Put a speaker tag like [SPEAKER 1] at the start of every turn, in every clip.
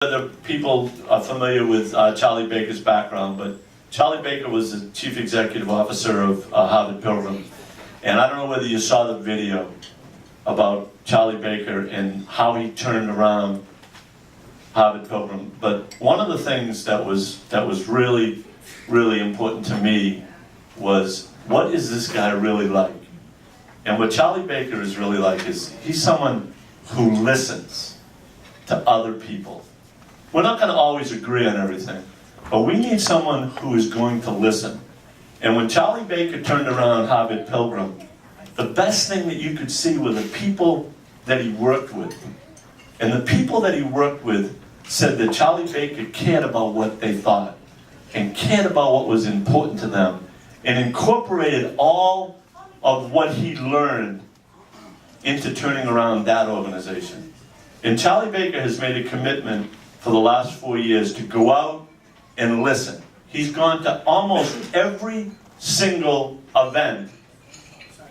[SPEAKER 1] The people are familiar with Charlie Baker's background, but Charlie Baker was the chief executive officer of Harvard Pilgrim. And I don't know whether you saw the video about Charlie Baker and how he turned around Harvard Pilgrim. But one of the things that was really, really important to me was, what is this guy really like? And what Charlie Baker is really like is, he's someone who listens to other people. We're not going to always agree on everything, but we need someone who is going to listen. And when Charlie Baker turned around Harvard Pilgrim, the best thing that you could see were the people that he worked with. And the people that he worked with said that Charlie Baker cared about what they thought and cared about what was important to them and incorporated all of what he learned into turning around that organization. And Charlie Baker has made a commitment for the last 4 years to go out and listen. He's gone to almost every single event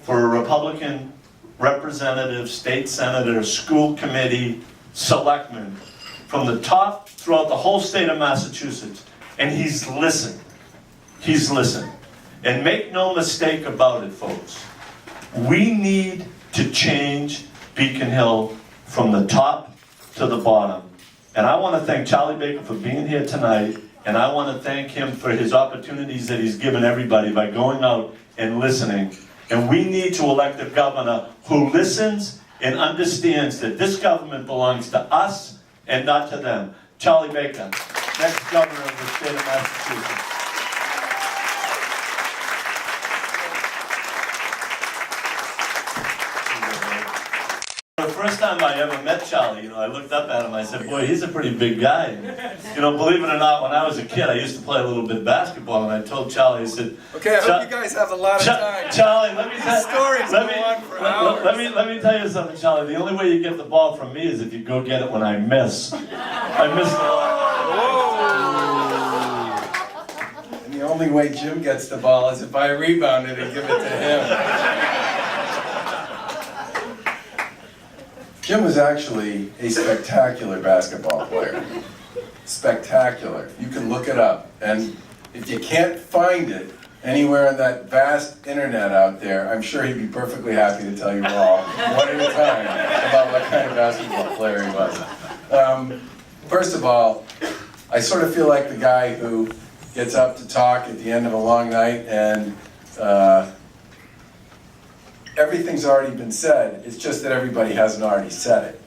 [SPEAKER 1] for a Republican representative, state senator, school committee, selectman, from the top throughout the whole state of Massachusetts. And he's listened. He's listened. And make no mistake about it, folks. We need to change Beacon Hill from the top to the bottom. And I want to thank Charlie Baker for being here tonight, and I want to thank him for his opportunities that he's given everybody by going out and listening. And we need to elect a governor who listens and understands that this government belongs to us and not to them. Charlie Baker, next governor of the state of Massachusetts. The first time I ever met Charlie, I looked up at him, I said, boy, he's a pretty big guy. Believe it or not, when I was a kid, I used to play a little bit of basketball, and I told Charlie, I said,
[SPEAKER 2] okay, I hope you guys have a lot of time.
[SPEAKER 1] Charlie, let me tell you something, Charlie. The only way you get the ball from me is if you go get it when I miss. I missed it.
[SPEAKER 2] Whoa. And the only way Jim gets the ball is if I rebound it and give it to him. Jim was actually a spectacular basketball player. Spectacular. You can look it up. And if you can't find it anywhere on that vast internet out there, I'm sure he'd be perfectly happy to tell you all, one at a time, about what kind of basketball player he was. First of all, I sort of feel like the guy who gets up to talk at the end of a long night and everything's already been said, it's just that everybody hasn't already said it.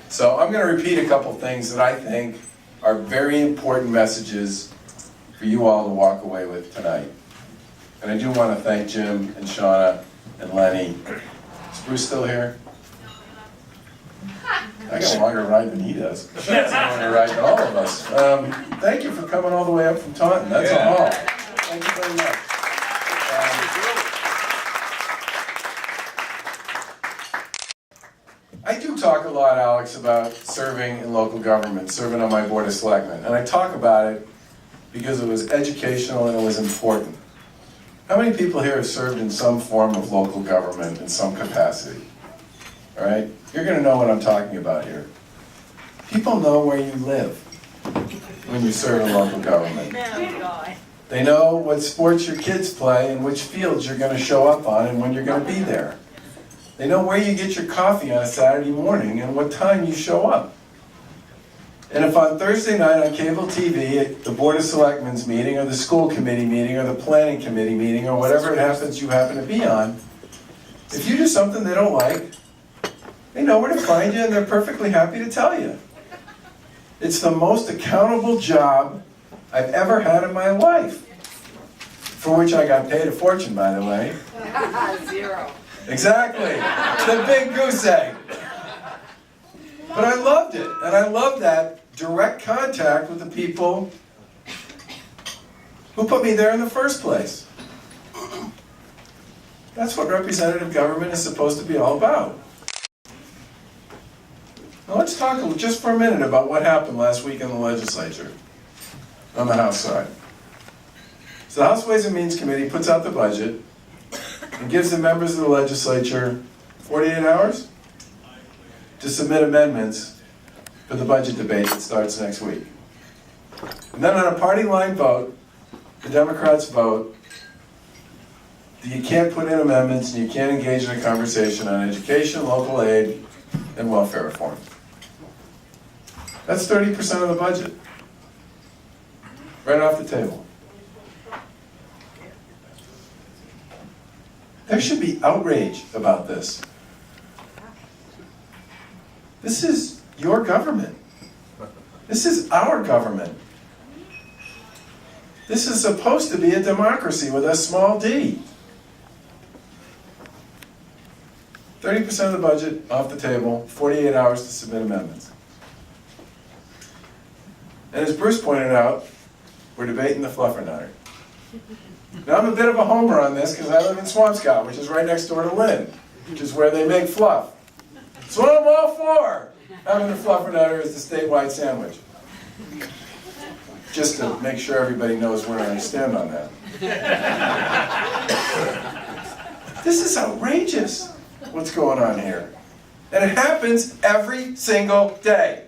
[SPEAKER 2] So I'm going to repeat a couple things that I think are very important messages for you all to walk away with tonight. And I do want to thank Jim and Shauna and Lenny. Is Bruce still here? I got a longer ride than he does. He's a longer ride than all of us. Thank you for coming all the way up from Taunton. That's a haul. Thank you very much. I do talk a lot, Alex, about serving in local government, serving on my board of selectmen. And I talk about it because it was educational and it was important. How many people here have served in some form of local government in some capacity? All right? You're going to know what I'm talking about here. People know where you live when you serve in local government. They know what sports your kids play and which fields you're going to show up on and when you're going to be there. They know where you get your coffee on a Saturday morning and what time you show up. And if on Thursday night on cable TV at the Board of Selectmen's meeting or the school committee meeting or the planning committee meeting or whatever it happens you happen to be on, if you do something they don't like, they know where to find you and they're perfectly happy to tell you. It's the most accountable job I've ever had in my life, for which I got paid a fortune, by the way.
[SPEAKER 3] Zero.
[SPEAKER 2] Exactly, the big goose egg. But I loved it, and I loved that direct contact with the people who put me there in the first place. That's what representative government is supposed to be all about. Now let's talk just for a minute about what happened last week in the legislature on the House side. So the House Ways and Means Committee puts out the budget and gives the members of the legislature 48 hours to submit amendments for the budget debate that starts next week. And then on a party line vote, the Democrats vote that you can't put in amendments and you can't engage in a conversation on education, local aid, and welfare reform. That's 30% of the budget. Right off the table. There should be outrage about this. This is your government. This is our government. This is supposed to be a democracy with a small d. 30% of the budget off the table, 48 hours to submit amendments. And as Bruce pointed out, we're debating the fluffernutter. Now I'm a bit of a homer on this because I live in Swampscott, which is right next door to Lynn, which is where they make fluff. So I'm all for having the fluffernutter as the statewide sandwich. Just to make sure everybody knows where I stand on that. This is outrageous, what's going on here. And it happens every single day.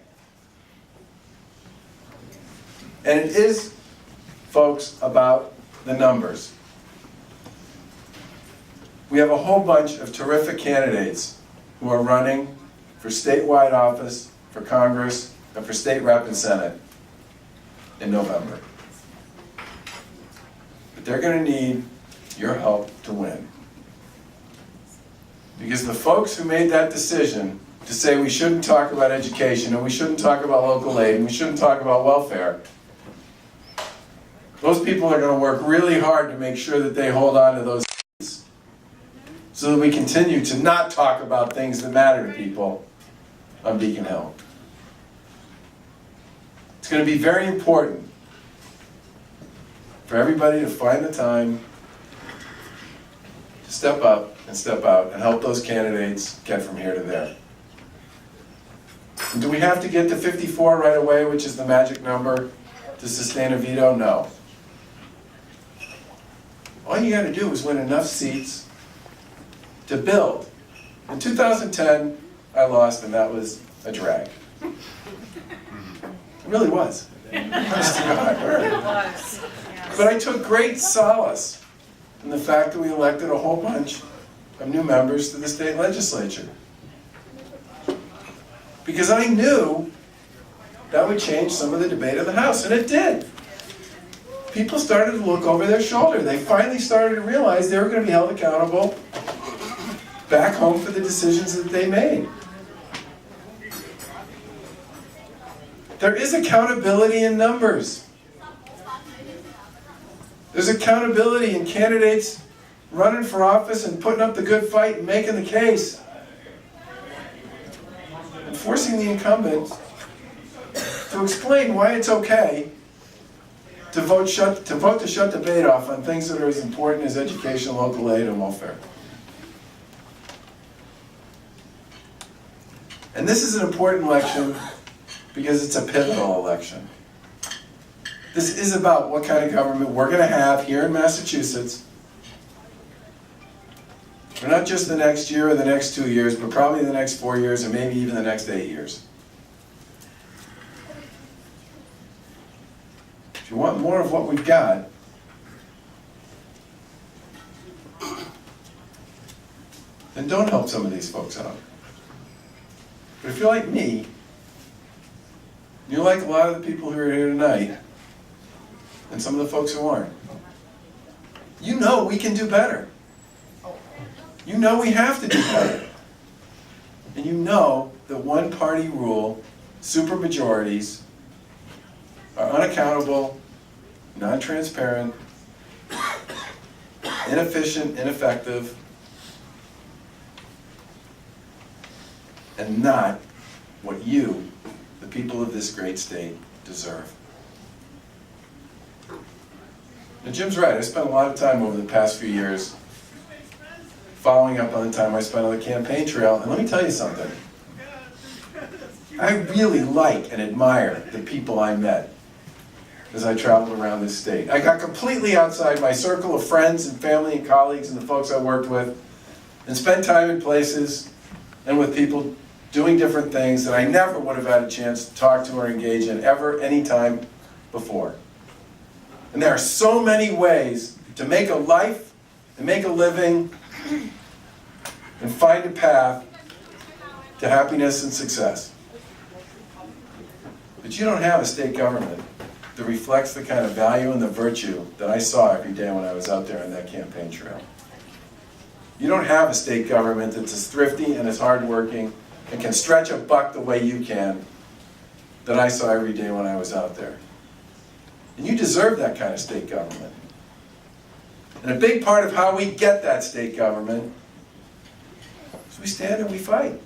[SPEAKER 2] And it is, folks, about the numbers. We have a whole bunch of terrific candidates who are running for statewide office, for Congress, and for state rep and Senate in November. But they're going to need your help to win. Because the folks who made that decision to say we shouldn't talk about education, and we shouldn't talk about local aid, and we shouldn't talk about welfare, those people are going to work really hard to make sure that they hold on to those seats so that we continue to not talk about things that matter to people on Beacon Hill. It's going to be very important for everybody to find the time to step up and step out and help those candidates get from here to there. And do we have to get to 54 right away, which is the magic number, to sustain a veto? No. All you got to do is win enough seats to build. In 2010, I lost, and that was a drag. It really was. Honest to God. But I took great solace in the fact that we elected a whole bunch of new members to the state legislature. Because I knew that would change some of the debate of the House, and it did. People started to look over their shoulder. They finally started to realize they were going to be held accountable back home for the decisions that they made. There is accountability in numbers. There's accountability in candidates running for office and putting up the good fight and making the case. And forcing the incumbent to explain why it's okay to vote to shut debate off on things that are as important as education, local aid, and welfare. And this is an important election because it's a pivotal election. This is about what kind of government we're going to have here in Massachusetts for not just the next year or the next 2 years, but probably the next 4 years and maybe even the next 8 years. If you want more of what we've got, then don't help some of these folks out. But if you're like me, you're like a lot of the people who are here tonight, and some of the folks who aren't, you know we can do better. You know we have to do better. And you know that one-party rule, supermajorities, are unaccountable, non-transparent, inefficient, ineffective, and not what you, the people of this great state, deserve. Now, Jim's right. I spent a lot of time over the past few years following up on the time I spent on the campaign trail, and let me tell you something. I really like and admire the people I met as I traveled around this state. I got completely outside my circle of friends and family and colleagues and the folks I worked with, and spent time in places and with people doing different things that I never would have had a chance to talk to or engage in ever, any time before. And there are so many ways to make a life and make a living and find a path to happiness and success. But you don't have a state government that reflects the kind of value and the virtue that I saw every day when I was out there on that campaign trail. You don't have a state government that's as thrifty and as hardworking and can stretch a buck the way you can that I saw every day when I was out there. And you deserve that kind of state government. And a big part of how we get that state government is we stand and we fight.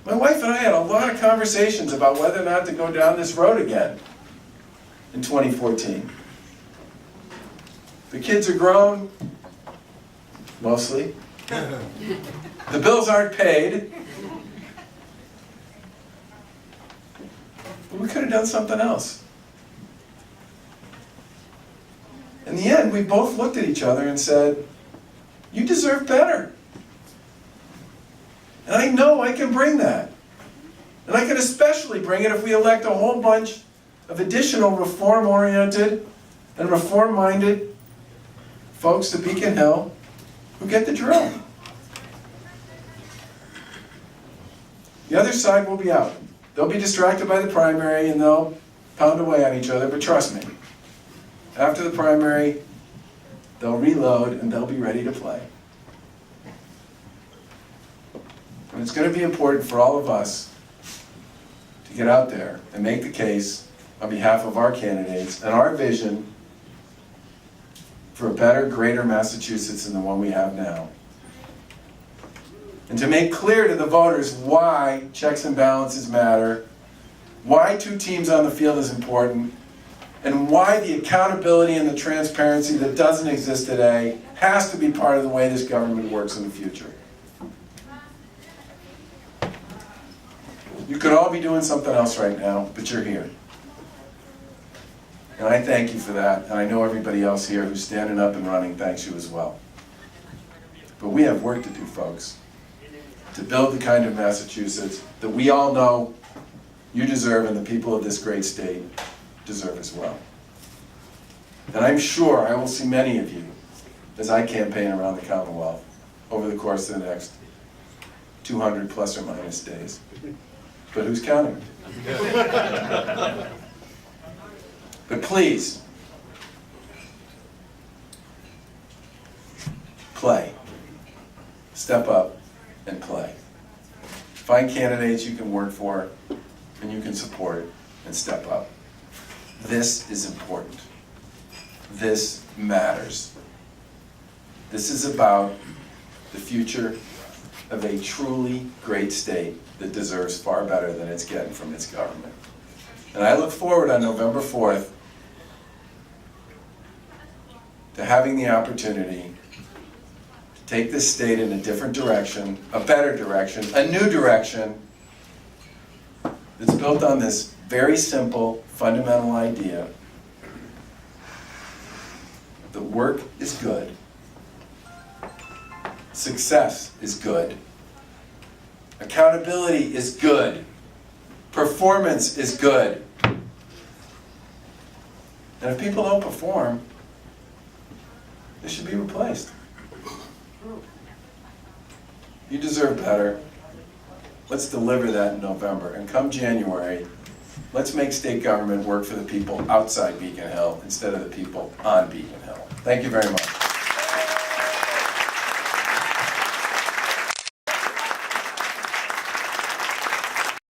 [SPEAKER 2] My wife and I had a lot of conversations about whether or not to go down this road again in 2014. The kids are grown, mostly. The bills aren't paid. But we could have done something else. In the end, we both looked at each other and said, you deserve better. And I know I can bring that. And I can especially bring it if we elect a whole bunch of additional reform-oriented and reform-minded folks to Beacon Hill who get the drill. The other side will be out. They'll be distracted by the primary and they'll pound away on each other, but trust me, after the primary, they'll reload and they'll be ready to play. And it's going to be important for all of us to get out there and make the case on behalf of our candidates and our vision for a better, greater Massachusetts than the one we have now. And to make clear to the voters why checks and balances matter, why two teams on the field is important, and why the accountability and the transparency that doesn't exist today has to be part of the way this government works in the future. You could all be doing something else right now, but you're here. And I thank you for that, and I know everybody else here who's standing up and running thanks you as well. But we have work to do, folks, to build the kind of Massachusetts that we all know you deserve and the people of this great state deserve as well. And I'm sure I will see many of you as I campaign around the Commonwealth over the course of the next 200 plus or minus days. But who's counting? But please, play. Step up and play. Find candidates you can work for and you can support and step up. This is important. This matters. This is about the future of a truly great state that deserves far better than it's getting from its government. And I look forward on November 4th to having the opportunity to take this state in a different direction, a better direction, a new direction that's built on this very simple, fundamental idea that work is good, success is good, accountability is good, performance is good. And if people don't perform, they should be replaced. You deserve better. Let's deliver that in November. And come January, let's make state government work for the people outside Beacon Hill instead of the people on Beacon Hill. Thank you very much.